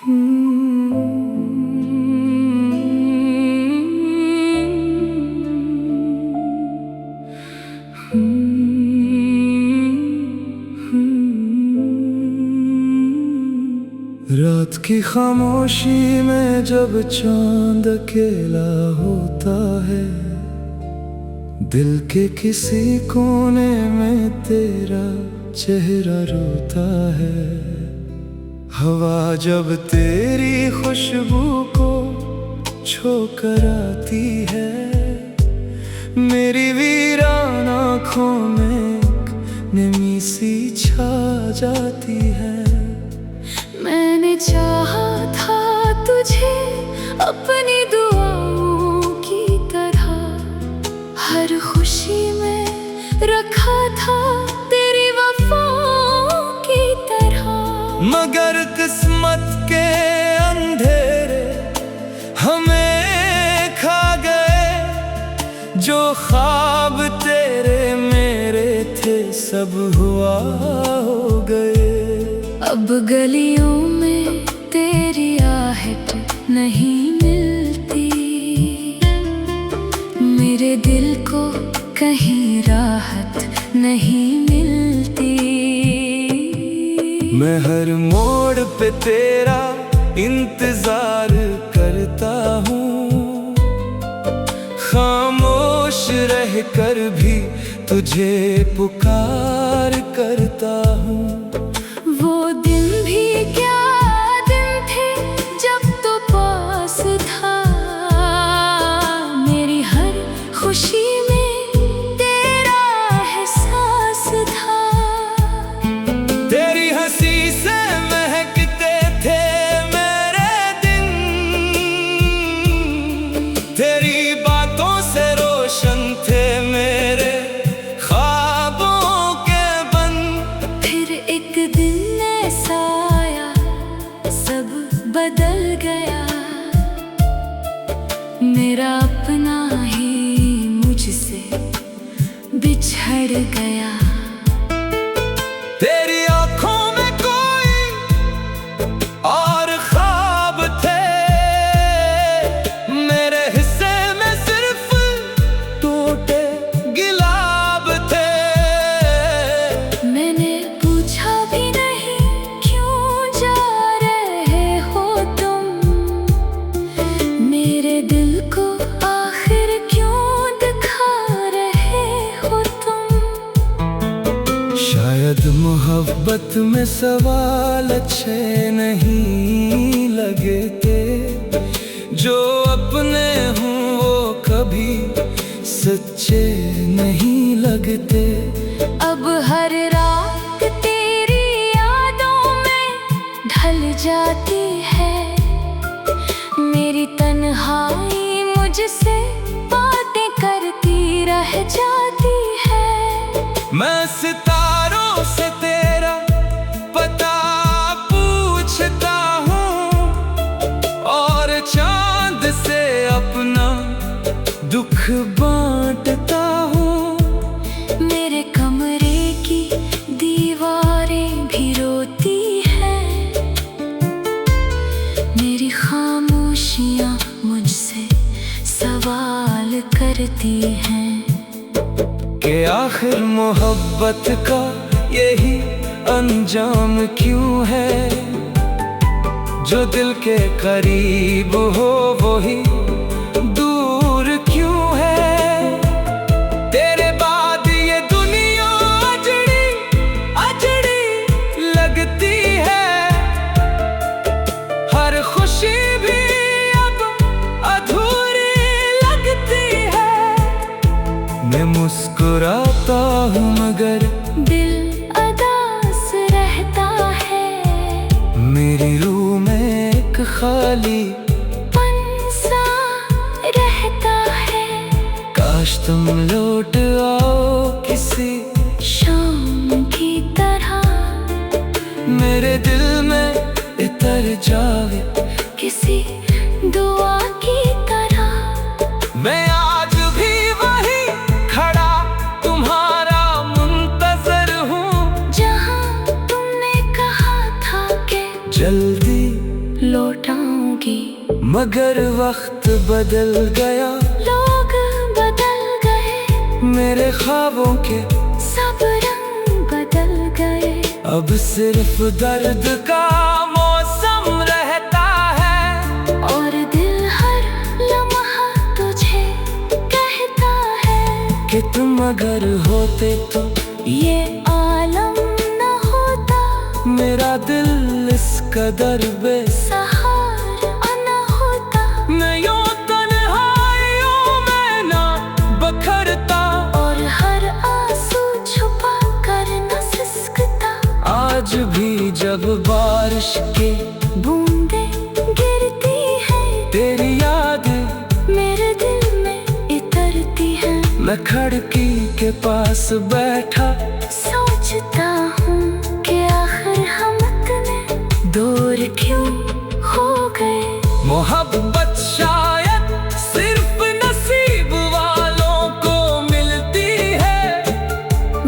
रात की खामोशी में जब चांद अकेला होता है, दिल के किसी कोने में तेरा चेहरा रोता है। हवा जब तेरी खुशबू को छोकर आती है, मेरी वीरान आँखों में एक नमी सी छा जाती है। मैंने चाहा था तुझे अपनी दुआओं की तरह, हर खुशी में रखा था तेरी वफाओं की तरह। मगर किस्मत के अंधेरे हमें खा गए, जो ख्वाब तेरे मेरे थे सब हुआ हो गए। अब गलियों में तेरी आहट नहीं मिलती, मेरे दिल को कहीं राहत नहीं मिलती। मैं हर मोड़ पे तेरा इंतजार करता हूँ, खामोश रह कर भी तुझे पुकार करता हूँ। वो दिन भी क्या दिन थे जब तो पास था, मेरी हर खुशी में तेरा एहसास था। तेरी हंसी से महकते थे मेरे दिन, तेरी बातों से रोशन थे मेरे ख्वाबों के बन। फिर एक दिन आया, सब बदल गया, मेरा अपना ही मुझसे बिछड़ गया। तेरी आँखों में कोई और ख्वाब थे, मेरे हिस्से में सिर्फ टूटे गिलाब थे। मैंने पूछा भी नहीं क्यों जा रहे हो तुम, मेरे दिल को आखिर क्यों दिखा रहे हो तुम। शायद मोहब्बत में सवाल अच्छे नहीं लगते, जो अपने हों वो कभी सच्चे नहीं लगते। अब हर रात तेरी यादों में ढल जाती है, मेरी तन्हाई मुझसे बातें करती रह जाती है। मैं सितारों से तेरा पता पूछता हूँ, और चांद से अपना दुख बांटता हूँ। मेरे कमरे की दीवारें भी रोती हैं, मेरी खामोशियाँ मुझसे सवाल करती हैं कि आखिर मोहब्बत का यही अंजाम क्यों है, जो दिल के करीब हो वही दूर क्यों है। तेरे बाद ये दुनिया अजड़ी अजड़ी लगती है, हर खुशी भी अब अधूरी लगती है। मैं मुस्कुराता हूँ मगर दिल अदास रहता है, मेरी रूह में एक खाली पंसा रहता है। काश तुम लौट आओ किसी शाम की तरह, मेरे दिल में इतर जावे किसी दुआ की तरह। मैं आज भी वही खड़ा तुम्हारा मुंतजर हूँ, जहाँ तुमने कहा था कि जल्दी लौटाऊंगी। मगर वक्त बदल गया, लोग बदल गए, मेरे ख्वाबों के सब रंग बदल गए। अब सिर्फ दर्द का मौसम रहता है, और दिल हर लम्हा तुझे कहता है कि तुम अगर होते तो ये आलम न होता, मेरा दिल इस कदर सहारा न होता। मैं यूं तन्हाइयों में ना बखरता, और हर आंसू छुपा कर न सिसकता। आज भी जब बारिश के बूंदे गिरती है, तेरी यादें मेरे दिल में इतरती है। मैं खिड़की के पास बैठा सोचता हूँ कि आखिर हम इतने दूर क्यों हो गए। मोहब्बत शायद सिर्फ नसीब वालों को मिलती है,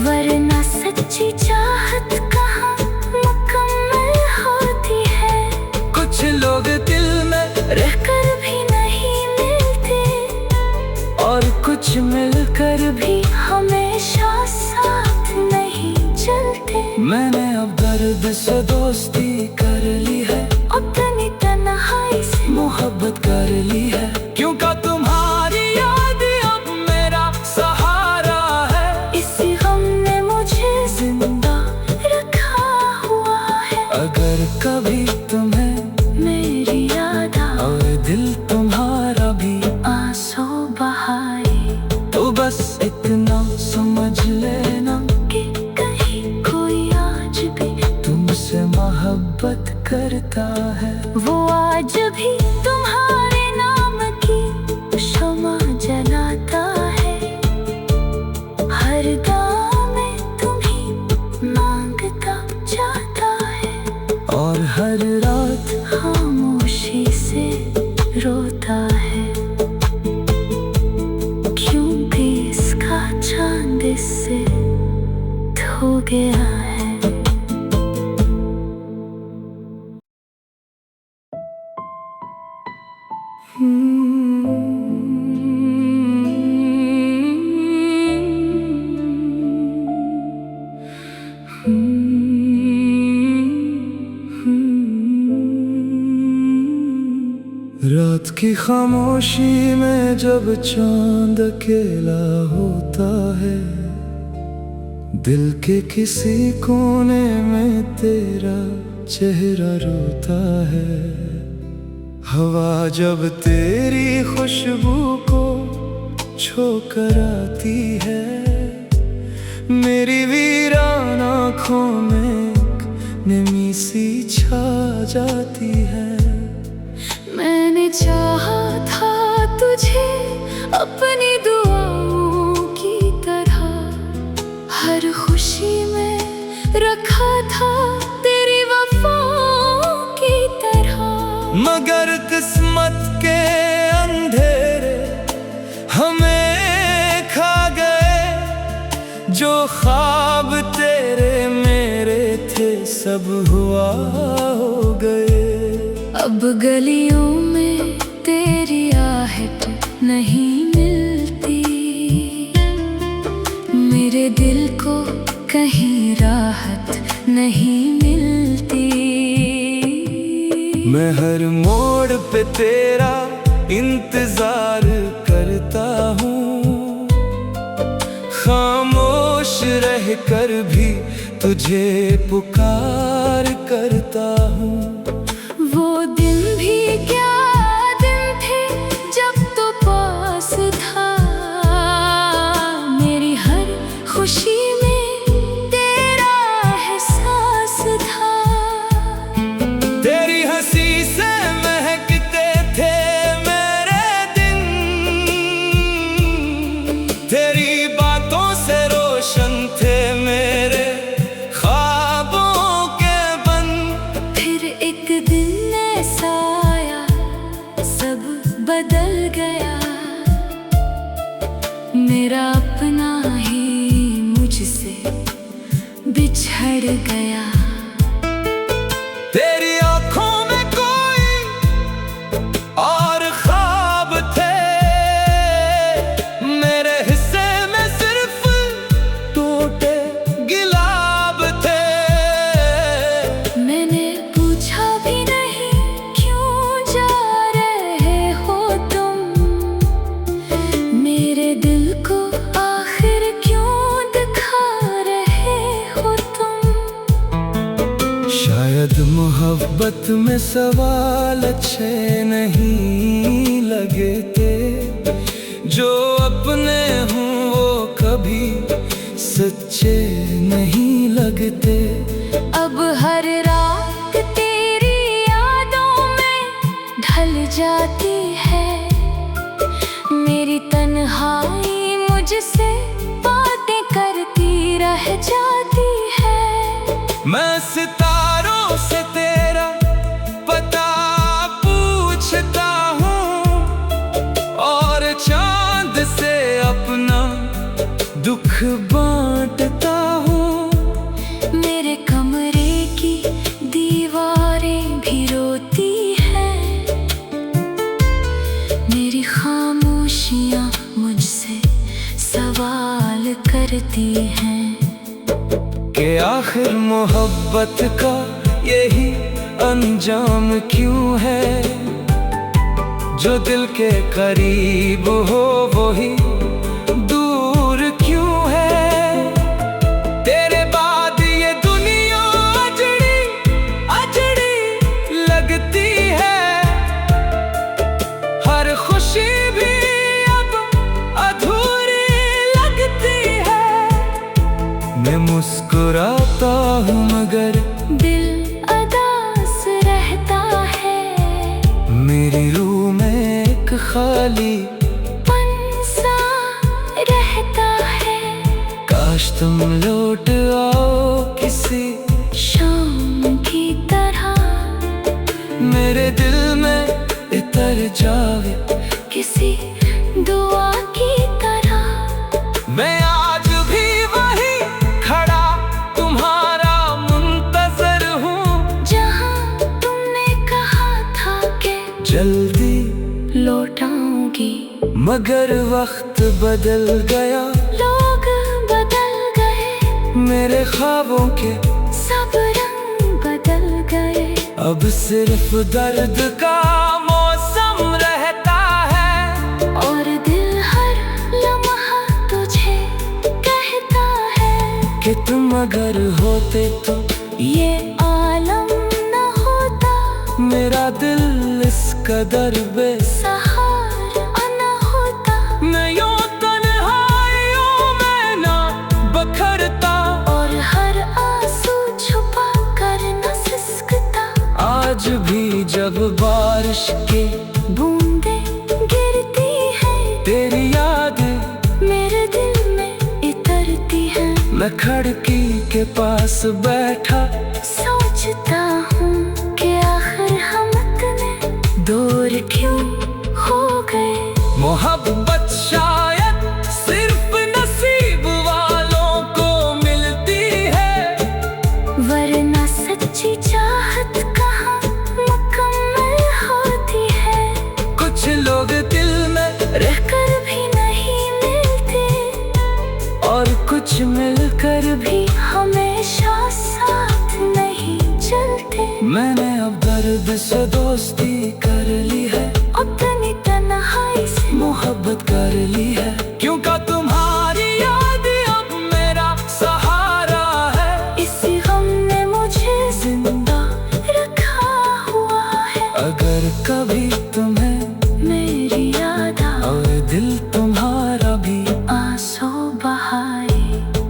वरना सच्ची चाहत कहाँ मुकम्मल होती है। कुछ लोग दिल में रहकर भी नहीं मिलते, और कुछ मिलकर भी हमेशा साथ नहीं चलते। मैंने अब दर्द से दोस्ती कर ली है, अपनी तन्हाई से मोहब्बत कर ली है, क्योंकि तुम्हारी याद अब मेरा सहारा है। इसी गम ने मुझे जिंदा रखा हुआ है। अगर कभी तुम्हें मेरी याद और दिल तुम्हारा भी आंसू बहाए, तो बस इतना समझ लेना कि कहीं कोई आज भी तुमसे मोहब्बत करता है। वो आज भी तुम्हारे नाम की शमा जलाता है। हर दाम में तुम्हें मांगता जाता है, और हर रात खामोशी से रोता है। क्योंकि इसका चांद इससे धो गया है। रात की खामोशी में जब चांद अकेला होता है, दिल के किसी कोने में तेरा चेहरा रोता है। हवा जब तेरी खुशबू को छोकर आती है, मेरी वीरान आँखों में एक नमी सी छा जाती है। मैंने चाहा था तुझे अपनी दुआओं की तरह, हर खुशी में रखा था तेरी वफाओं की तरह। मगर किस्मत के अंधेरे हमें खा गए, जो ख्वाब तेरे मेरे थे सब हुआ हो गए। अब गलियों में तेरी आहट नहीं मिलती, मेरे दिल को कहीं राहत नहीं मिलती। मैं हर मोड़ पे तेरा इंतजार करता हूँ, खामोश रह कर भी तुझे पुकार करता हूँ। वो दिन भी क्या दिन थे जब तो पास था, मेरी हर खुशी में तेरा एहसास था। तेरी हंसी से महकते थे मेरे दिन, तेरी बातों से रोशन थे मेरे ख्वाबों के बन। फिर एक शायद मोहब्बत में सवाल अच्छे नहीं लगते, जो अपने हूँ वो कभी सच्चे नहीं लगते। अब हर रात तेरी यादों में ढल जाती है, मेरी तन्हाई मुझसे बातें करती रह जाती है। मैं सितारों से तेरा पता पूछता हूँ और चांद से अपना दुख बांटता हूँ। मेरे कमरे की दीवारें भी रोती हैं, मेरी खामोशियाँ मुझसे सवाल करती हैं कि आखिर मोहब्बत का यही अंजाम क्यों है, जो दिल के करीब हो वही दूर क्यों है। तेरे बाद ये दुनिया अजड़ी अजड़ी लगती है, हर खुशी भी अब अधूरी लगती है। मैं मुस्कुराता हूँ मगर दिल अदास रहता है, मेरी रूह में एक खाली पंसा रहता है। काश तुम लौट आओ किसी शाम की तरह मेरे दिल में इतर जावे किसी दुआ की तरह। मैं आज भी वही खड़ा तुम्हारा मुंतजर हूँ, जहाँ तुमने कहा था कि जल्दी लौटाऊंगी, मगर वक्त बदल गया, लोग बदल गए, मेरे ख्वाबों के सब रंग बदल गए। अब सिर्फ दर्द का मौसम रहता है, और दिल हर लम्हा तुझे कहता है कि तुम अगर होते तो ये आलम न होता, मेरा दिल इस कदर सहारा न होता। मैं यूं तन्हाइयों में ना बखरता, और हर आंसू छुपा कर न सिसकता। आज भी जब बारिश की बूंदें गिरती हैं, तेरी याद मेरे दिल में इतरती हैं। मैं खिड़की के पास बैठा सोचता हूँ कि आखिर हम इतने दूर क्यों हो गए। मोहब्बत शायद सिर्फ नसीब वालों को मिलती है, वरना सच्ची चाहत कहाँ मुकम्मल होती है। कुछ लोग दिल में रहकर भी नहीं मिलते, और कुछ मिलकर भी हमेशा साथ नहीं चलते। मैंने अब दर्द से दोस्ती कर ली है, अपनी तन्हाई से मोहब्बत कर ली है, क्योंकि तुम्हारी याद अब मेरा सहारा है। इसी गम ने मुझे जिंदा रखा हुआ है। अगर कभी तुम्हें मेरी याद और दिल तुम्हारा भी आंसू बहाए,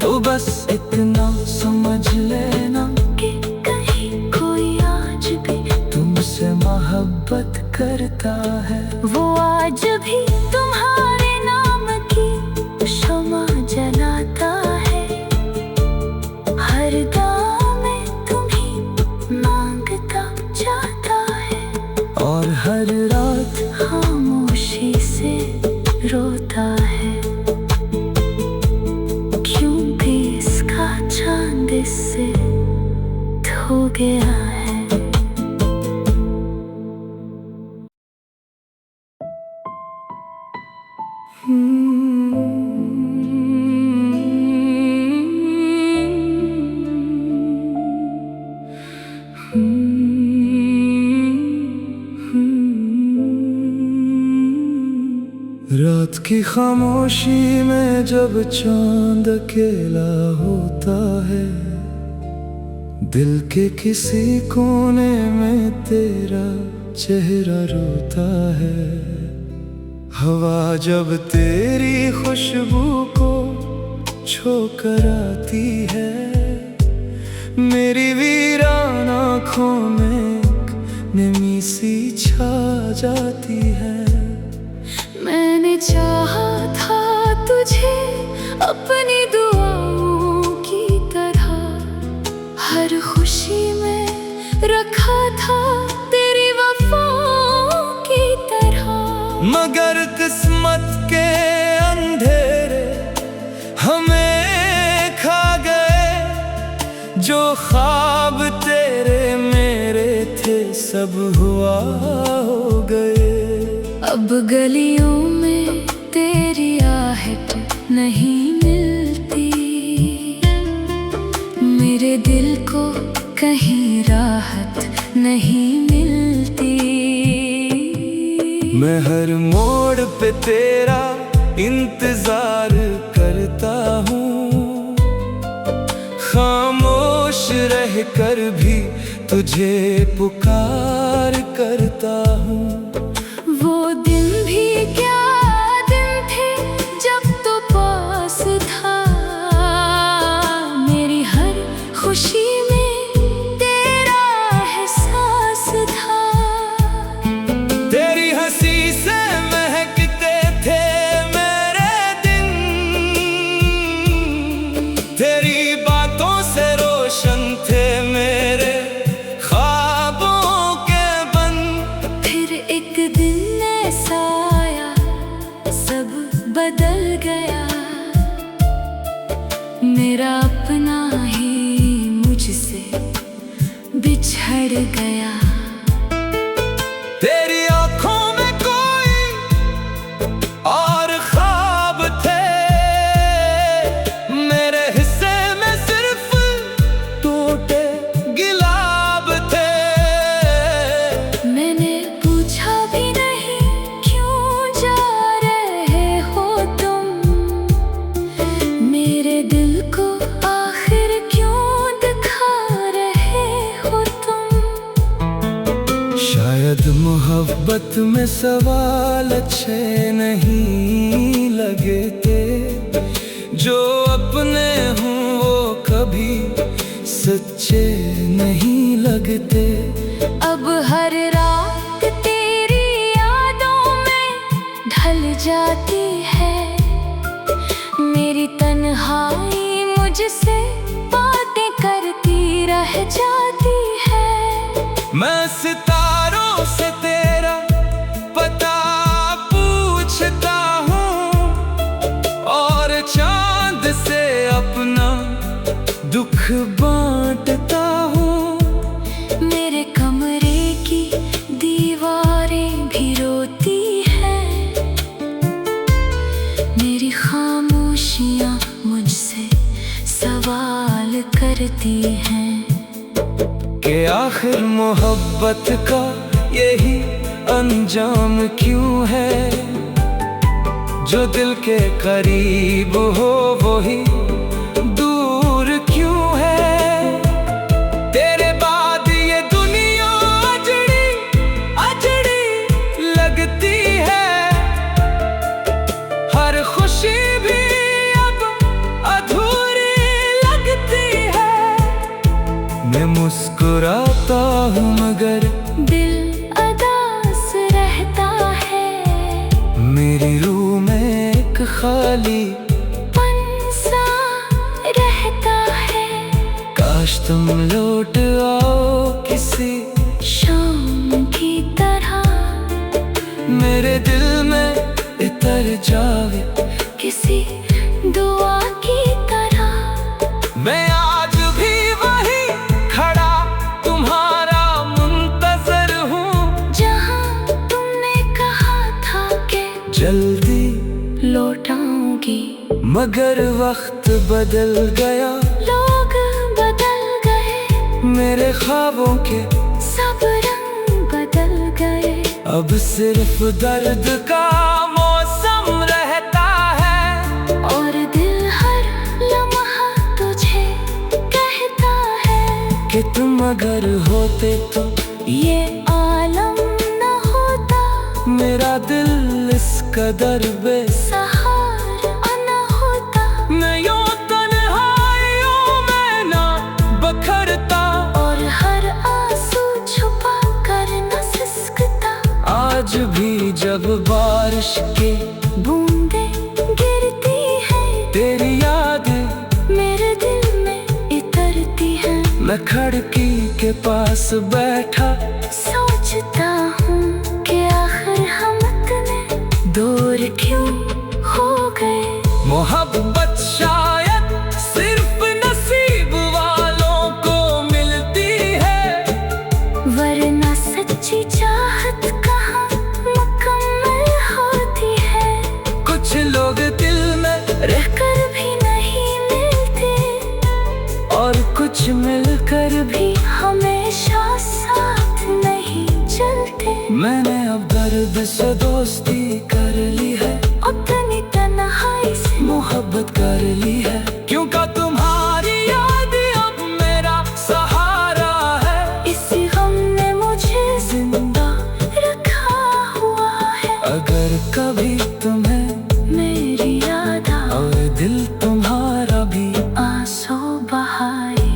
तो बस इतना समझ लेना कि कहीं कोई आज भी तुमसे मोहब्बत करता है। वो आज भी तुम्हारे नाम की शमा जलाता है, हर दाम में तुम्हीं मांगता जाता है, और हर रात खामोशी से रोता है, क्योंकि इसका चांद इससे धो गया है। रात की खामोशी में जब चांद अकेला होता है, दिल के किसी कोने में तेरा चेहरा रोता है। हवा जब तेरी खुशबू को छोकर आती है, मेरी वीरान आँखों में नमी सी छा जाती है। मैंने चाहा था तुझे अपनी दुआओं की तरह, हर खुशी में रखा था तेरी वफाओं की तरह। मगर किस्मत के अंधेरे हमें खा गए, जो ख्वाब तेरे मेरे थे सब हुआ हो गए। अब गलियों में तेरी आहट नहीं मिलती, मेरे दिल को कहीं राहत नहीं मिलती। मैं हर मोड़ पे तेरा इंतजार करता हूँ, खामोश रह कर भी तुझे पुकार करता हूँ। वो दिन भी क्या दिन थे जब तो पास था, मेरी हर खुशी में तेरा एहसास था। तेरी हंसी से महकते थे मेरे दिन, तेरी बातों से रोशन थे मेरे ख्वाबों के बन। फिर एक दिन ऐसा आया सब बदल गया, मेरा अपना ही मुझसे बिछड़ गया। तेरी आँखों में कोई और ख्वाब थे, मेरे हिस्से में सिर्फ टूटे गिलाब थे। मैंने पूछा भी नहीं क्यों जा रहे हो तुम, मेरे दिल को आखिर क्यों दिखा रहे हो तुम। शायद मोहब्बत में सवाल अच्छे नहीं लगते, जो अपने हों वो कभी सच्चे नहीं लगते। अब हर रात तेरी यादों में ढल जाती है, मेरी तन्हाई मुझसे बातें करती रह जाती है। मैं सितारों से तेरा पता पूछता हूँ, और चांद से अपना दुख बांटता हूँ। मेरे कमरे की दीवारें भी रोती हैं, मेरी खामोशियाँ मुझसे सवाल करती हैं कि आखिर मोहब्बत का यही अंजाम क्यों है, जो दिल के करीब हो वही दूर क्यों है। तेरे बाद ये दुनिया अजड़ी अजड़ी लगती है, हर खुशी भी अब अधूरी लगती है। मैं मुस्कुराता हूँ मगर दिल अदास रहता है, मेरी रूह में एक खाली पंसा रहता है। काश तुम लौट आओ किसी शाम की तरह, मेरे दिल में इतर जावे किसी दुआ की तरह। मैं आज भी वही खड़ा तुम्हारा मुंतजर हूँ, जहाँ तुमने कहा था कि जल्दी लौटाऊंगी, मगर वक्त बदल गया। लोग बदल गए, मेरे ख्वाबों के सब रंग बदल गए। अब सिर्फ दर्द का मौसम रहता है, और दिल हर लम्हा तुझे कहता है कि तुम अगर होते तो ये आलम न होता, मेरा दिल इस कदर सहारा न होता। मैं यूं तन्हाइयों में ना बखरता, और हर आंसू छुपा कर न सिसकता। आज भी जब बारिश के बूंदे गिरती है, तेरी यादें मेरे दिल में इतरती है। मैं खिड़की के पास बैठा सोचता हूँ कि आखिर हम इतने दूर क्यों हो गए। मोहब्बत शायद सिर्फ नसीब वालों को मिलती है, वरना सच्ची चाहत कहाँ मुकम्मल होती है। कुछ लोग दिल में रहकर भी नहीं मिलते, और कुछ मिलकर भी हमेशा साथ नहीं चलते। मैंने अब दर्द से दोस्ती कर ली है, अपनी तन्हाई से मोहब्बत कर ली है, क्योंकि तुम्हारी याद अब मेरा सहारा है। इसी गम ने मुझे जिंदा रखा हुआ है। अगर कभी तुम्हें मेरी याद और दिल तुम्हारा भी आंसू बहाए,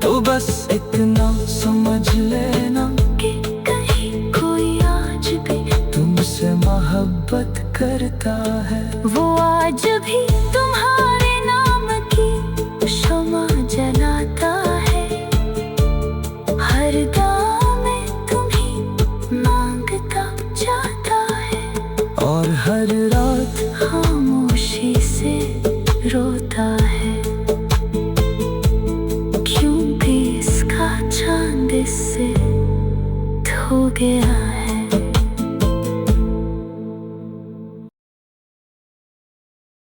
तो बस इतना समझ लेना कि कहीं कोई आज भी तुमसे मोहब्बत करता है। वो आज भी तुम्हारे नाम की शमा जलाता है। हर दाम में तुम्हें मांगता जाता है, और हर रात खामोशी से रोता है। क्योंकि इसका चांद इससे धो गया।